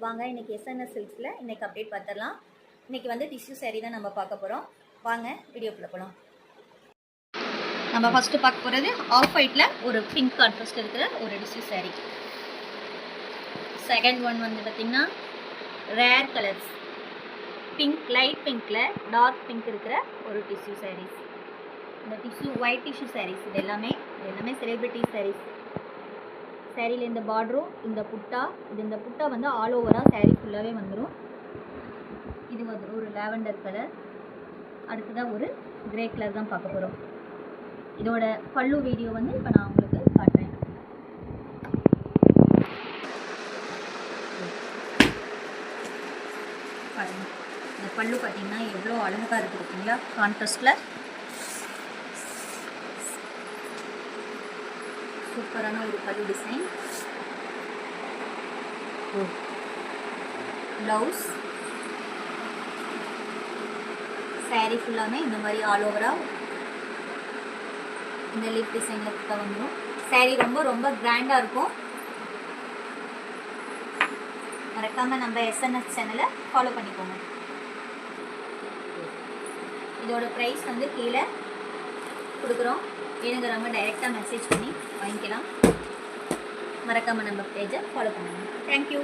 வாங்க இன்னைக்கு எஸ்என்எஸ் சில்க்ஸில் இன்னைக்கு அப்டேட் பார்த்துடலாம். இன்னைக்கு வந்து டிஷ்யூ சாரீ தான் நம்ம பார்க்க போகிறோம். வாங்க வீடியோக்குள்ளே போகலாம். நம்ம ஃபஸ்ட்டு பார்க்க போகிறது ஆஃப் ஒயிட்டில் ஒரு பிங்க் கான்ட்ராஸ்ட் இருக்கிற ஒரு டிஷ்யூ சாரீ. செகண்ட் ஒன் வந்து பார்த்திங்கன்னா ரேர் கலர்ஸ் பிங்க், லைட் பிங்க்கில் டார்க் பிங்க் இருக்கிற ஒரு டிஷ்யூ சாரீஸ். இந்த டிஷ்யூ ஒயிட் டிஷ்யூ சாரீஸ் இது எல்லாமே செலிப்ரிட்டி சாரீஸ். சாரியில் இந்த பார்டரும் இந்த புட்டா வந்து ஆல் ஓவராக சாரீ ஃபுல்லாகவே வந்துடும். இது வந்து ஒரு லாவெண்டர் கலர், அடுத்ததாக ஒரு கிரே கலர் தான் பார்க்க போகிறோம். இதோட பல்லு வீடியோ வந்து இப்போ நான் உங்களுக்கு காட்டுறேன். பாருங்கள், இந்த பல்லு பார்த்தீங்கன்னா எவ்வளோ அழகாக இருக்குது பார்த்தீங்களா, கான்ட்ராஸ்டில் சூப்பரான ஒரு பல்லு டிசைன். ப்ளவுஸ் சாரீ ஃபுல்லாமே இந்த மாதிரி ஆல் ஓவராக இந்த லிப் டிசைனில் கிட்ட வந்துடும். சாரீ ரொம்ப கிராண்டாக இருக்கும். மறக்காமல் நம்ம எஸ்என்எஸ் சேனலை ஃபாலோ பண்ணிக்கோங்க. இதோட ப்ரைஸ் வந்து கீழே கொடுக்குறோம். வேணுங்கிறவங்க டைரெக்டாக மெசேஜ் பண்ணி வாங்கிக்கலாம். மறக்காமல் நம்ம பேஜை ஃபாலோ பண்ணுங்கள். தேங்க்யூ.